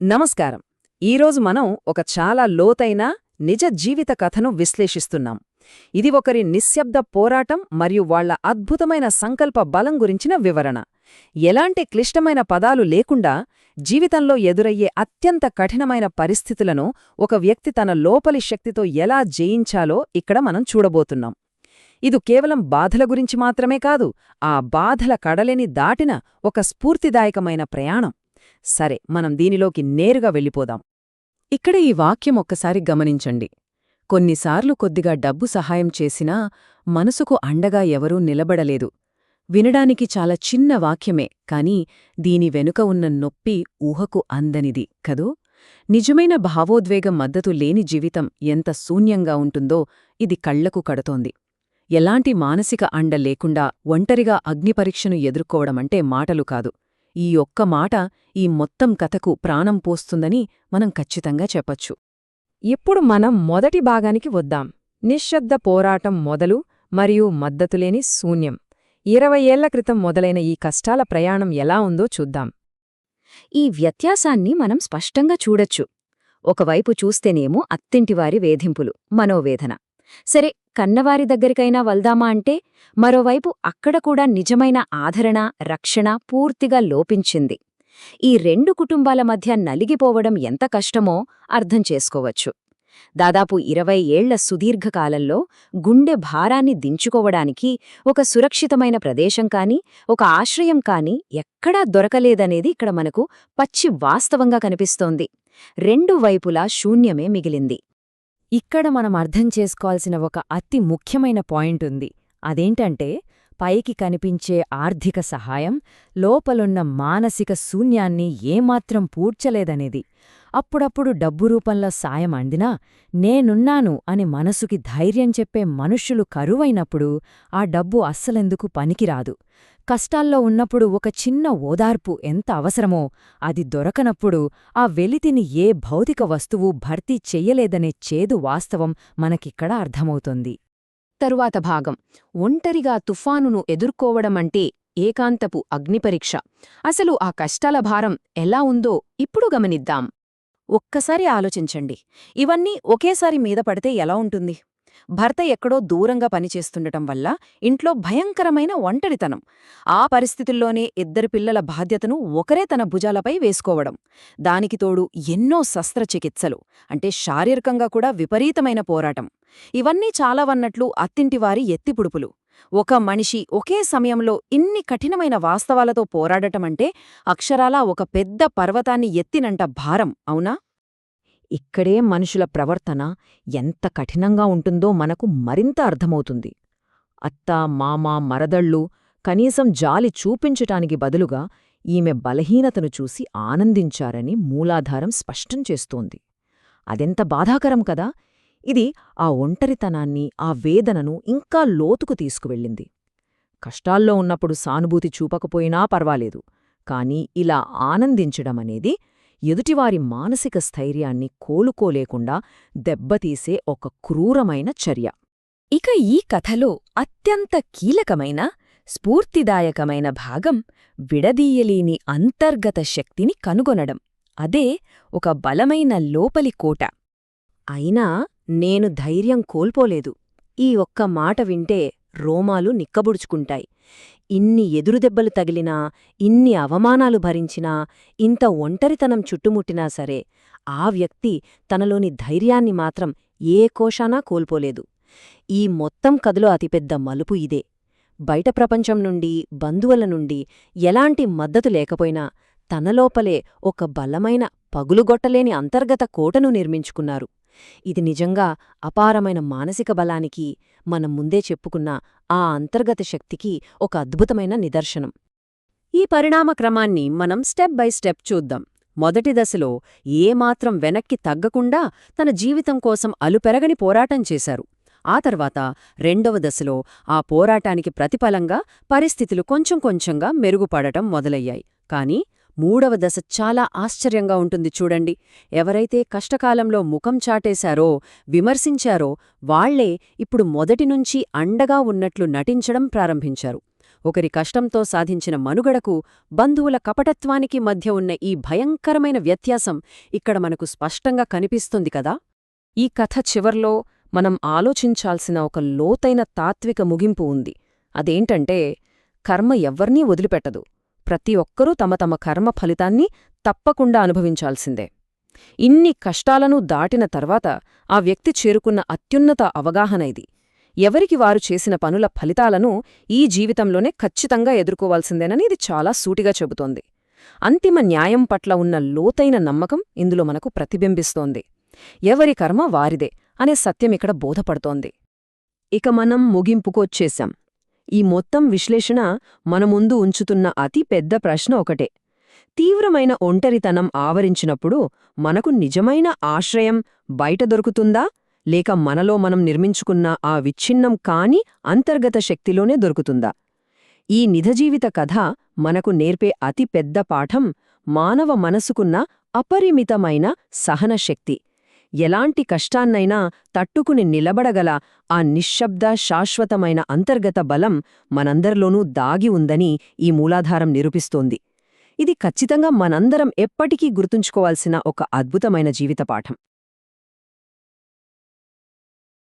నమస్కారం. ఈరోజు మనం ఒక చాలా లోతైన నిజ జీవిత కథను విశ్లేషిస్తున్నాం. ఇది ఒకరి నిశ్శబ్ద పోరాటం మరియు వాళ్ల అద్భుతమైన సంకల్ప బలం గురించిన వివరణ. ఎలాంటి క్లిష్టమైన పదాలు లేకుండా జీవితంలో ఎదురయ్యే అత్యంత కఠినమైన పరిస్థితులను ఒక వ్యక్తి తన లోపలి శక్తితో ఎలా జయించాలో ఇక్కడ మనం చూడబోతున్నాం. ఇది కేవలం బాధల గురించి మాత్రమే కాదు, ఆ బాధల కడలిని దాటిన ఒక స్ఫూర్తిదాయకమైన ప్రయాణం. సరే, మనం దీనిలోకి నేరుగా వెళ్ళిపోదాం. ఇక్కడ ఈ వాక్యం ఒక్కసారి గమనించండి. కొన్నిసార్లు కొద్దిగా డబ్బు సహాయం చేసినా మనసుకు అండగా ఎవరూ నిలబడలేదు. వినడానికి చాలా చిన్న వాక్యమే, కాని దీని వెనుక ఉన్న నొప్పి ఊహకు అందనిది కదూ. నిజమైన భావోద్వేగం మద్దతు లేని జీవితం ఎంత శూన్యంగా ఉంటుందో ఇది కళ్లకు కడుతోంది. ఎలాంటి మానసిక అండ లేకుండా ఒంటరిగా అగ్నిపరీక్షను ఎదుర్కోవడమంటే మాటలు కాదు. ఈ ఒక్క మాట ఈ మొత్తం కథకు ప్రాణం పోస్తుందని మనం ఖచ్చితంగా చెప్పొచ్చు. ఇప్పుడు మనం మొదటి భాగానికి వద్దాం. నిశ్శబ్ద పోరాటం మొదలు మరియు మద్దతులేని శూన్యం. 20 ఏళ్ల క్రితం మొదలైన ఈ కష్టాల ప్రయాణం ఎలా ఉందో చూద్దాం. ఈ వ్యత్యాసాన్ని మనం స్పష్టంగా చూడొచ్చు. ఒకవైపు చూస్తేనేమో అత్తింటివారి వేధింపులు, మనోవేదన. సరే, కన్నవారి దగ్గరికైనా వల్దామా అంటే మరోవైపు అక్కడ కూడా నిజమైన ఆదరణ, రక్షణ పూర్తిగా లోపించింది. ఈ రెండు కుటుంబాల మధ్య నలిగిపోవడం ఎంత కష్టమో అర్థం చేసుకోవచ్చు. దాదాపు 20 ఏళ్ల సుదీర్ఘకాలంలో గుండె భారాన్ని దించుకోవడానికి ఒక సురక్షితమైన ప్రదేశం కాని, ఒక ఆశ్రయం కాని ఎక్కడా దొరకలేదనేది ఇక్కడ మనకు పచ్చి వాస్తవంగా కనిపిస్తోంది. రెండు వైపులా శూన్యమే మిగిలింది. ఇక్కడ మనం అర్థం చేసుకోవాల్సిన ఒక అతి ముఖ్యమైన పాయింట్ ఉంది. అదేంటంటే, పైకి కనిపించే ఆర్థిక సహాయం లోపలున్న మానసిక శూన్యాన్ని ఏమాత్రం పూడ్చలేదనేది. అప్పుడప్పుడు డబ్బు రూపంలో సాయం అందినా నేనున్నాను అని మనసుకి ధైర్యం చెప్పే మనుష్యులు కరువైనప్పుడు ఆ డబ్బు అస్సలెందుకు పనికిరాదు. కష్టాల్లో ఉన్నప్పుడు ఒక చిన్న ఓదార్పు ఎంత అవసరమో అది దొరకనప్పుడు ఆ వెలితిని ఏ భౌతిక వస్తువు భర్తీ చెయ్యలేదనే చేదు వాస్తవం మనకిక్కడ అర్థమవుతుంది. తరువాత భాగం, ఒంటరిగా తుఫానును ఎదుర్కోవడమంటే ఏకాంతపు అగ్నిపరీక్ష. అసలు ఆ కష్టాల భారం ఎలా ఉందో ఇప్పుడు గమనిద్దాం. ఒక్కసారి ఆలోచించండి, ఇవన్నీ ఒకేసారి మీద పడితే ఎలా ఉంటుంది? భర్త ఎక్కడో దూరంగా పనిచేస్తుండటం వల్ల ఇంట్లో భయంకరమైన ఒంటరితనం. ఆ పరిస్థితుల్లోనే 2 పిల్లల బాధ్యతను ఒకరే తన భుజాలపై వేసుకోవడం. దానికి తోడు ఎన్నో శస్త్రచికిత్సలు, అంటే శారీరకంగా కూడా విపరీతమైన పోరాటం. ఇవన్నీ చాలావన్నట్లు అత్తింటివారి ఎత్తిపుడుపులు. ఒక మనిషి ఒకే సమయంలో ఇన్ని కఠినమైన వాస్తవాలతో పోరాడటమంటే అక్షరాలా ఒక పెద్ద పర్వతాన్ని ఎత్తినంట భారం, అవునా? ఇక్కడే మనుషుల ప్రవర్తన ఎంత కఠినంగా ఉంటుందో మనకు మరింత అర్థమవుతుంది. అత్త, మామ, మరదళ్ళు కనీసం జాలి చూపించటానికి బదులుగా ఈమె బలహీనతను చూసి ఆనందించారని మూలాధారం స్పష్టం చేస్తోంది. అదెంత బాధాకరం కదా! ఇది ఆ ఒంటరితనాన్ని, ఆ వేదనను ఇంకా లోతుకు తీసుకువెళ్ళింది. కష్టాల్లో ఉన్నప్పుడు సానుభూతి చూపకపోయినా పర్వాలేదు, కాని ఇలా ఆనందించడమనేది ఎదుటివారి మానసిక స్థైర్యాన్ని కోలుకోలేకుండా దెబ్బతీసే ఒక క్రూరమైన చర్య. ఇక ఈ కథలో అత్యంత కీలకమైన, స్ఫూర్తిదాయకమైన భాగం విడదీయలేని అంతర్గత శక్తిని కనుగొనడం. అదే ఒక బలమైన లోపలి కోట. అయినా నేను ధైర్యం కోల్పోలేదు. ఈ ఒక్క మాట వింటే రోమాలు నిక్కబుడుచుకుంటాయి. ఇన్ని ఎదురుదెబ్బలు తగిలినా, ఇన్ని అవమానాలు భరించినా, ఇంత ఒంటరితనం చుట్టుముట్టినా సరే ఆ వ్యక్తి తనలోని ధైర్యాన్ని మాత్రం ఏ కోశానా కోల్పోలేదు. ఈ మొత్తం కథలో అతిపెద్ద మలుపు ఇదే. బయట ప్రపంచం నుండి, బంధువుల నుండి ఎలాంటి మద్దతు లేకపోయినా తనలోపలే ఒక బలమైన, పగులుగొట్టలేని అంతర్గత కోటను నిర్మించుకున్నారు. ఇది నిజంగా అపారమైన మానసిక బలానికి, మనం ముందే చెప్పుకున్న ఆ అంతర్గత శక్తికి ఒక అద్భుతమైన నిదర్శనం. ఈ పరిణామక్రమాన్ని మనం స్టెప్ బై స్టెప్ చూద్దాం. మొదటి దశలో ఏమాత్రం వెనక్కి తగ్గకుండా తన జీవితం కోసం అలుపెరగని పోరాటం చేశారు. ఆ తర్వాత రెండవ దశలో ఆ పోరాటానికి ప్రతిఫలంగా పరిస్థితులు కొంచెం కొంచెంగా మెరుగుపడటం మొదలయ్యాయి. కాని మూడవ దశ చాలా ఆశ్చర్యంగా ఉంటుంది చూడండి. ఎవరైతే కష్టకాలంలో ముఖం చాటేశారో, విమర్శించారో వాళ్లే ఇప్పుడు మొదటినుంచి అండగా ఉన్నట్లు నటించడం ప్రారంభించారు. ఒకరి కష్టంతో సాధించిన మనుగడకు బంధువుల కపటత్వానికి మధ్య ఉన్న ఈ భయంకరమైన వ్యత్యాసం ఇక్కడ మనకు స్పష్టంగా కనిపిస్తుంది కదా. ఈ కథ చివర్లో మనం ఆలోచించాల్సిన ఒక లోతైన తాత్విక ముగింపు ఉంది. అదేంటంటే, కర్మ ఎవ్వర్నీ వదిలిపెట్టదు. ప్రతి ఒక్కరూ తమ తమ కర్మ ఫలితాన్ని తప్పకుండా అనుభవించాల్సిందే. ఇన్ని కష్టాలను దాటిన తర్వాత ఆ వ్యక్తి చేరుకున్న అత్యున్నత అవగాహన ఇది. ఎవరికి వారు చేసిన పనుల ఫలితాలను ఈ జీవితంలోనే ఖచ్చితంగా ఎదుర్కోవాల్సిందేనని ఇది చాలా సూటిగా చెబుతోంది. అంతిమ న్యాయం పట్ల ఉన్న లోతైన నమ్మకం ఇందులో మనకు ప్రతిబింబిస్తోంది. ఎవరి కర్మ వారిదే అనే సత్యమిక్కడ బోధపడుతోంది. ఇక మనం ముగింపుకొచ్చేశాం. ఈ మొత్తం విశ్లేషణ మన ముందు ఉంచుతున్న అతి పెద్ద ప్రశ్న ఒకటే. తీవ్రమైన ఒంటరితనం ఆవరించినప్పుడు మనకు నిజమైన ఆశ్రయం బయట దొరుకుతుందా, లేక మనలో మనం నిర్మించుకున్న ఆ విచ్ఛిన్నం కాని అంతర్గత శక్తిలోనే దొరుకుతుందా? ఈ నిజజీవిత కథ మనకు నేర్పే అతి పెద్ద పాఠం మానవ మనసుకున్న అపరిమితమైన సహనశక్తి. ఎలాంటి కష్టాన్నైనా తట్టుకుని నిలబడగల ఆ నిశ్శబ్ద శాశ్వతమైన అంతర్గత బలం మనందరిలోనూ దాగి ఉందని ఈ మూలాధారం నిరూపిస్తోంది. ఇది ఖచ్చితంగా మనందరం ఎప్పటికీ గుర్తుంచుకోవాల్సిన ఒక అద్భుతమైన జీవిత పాఠం.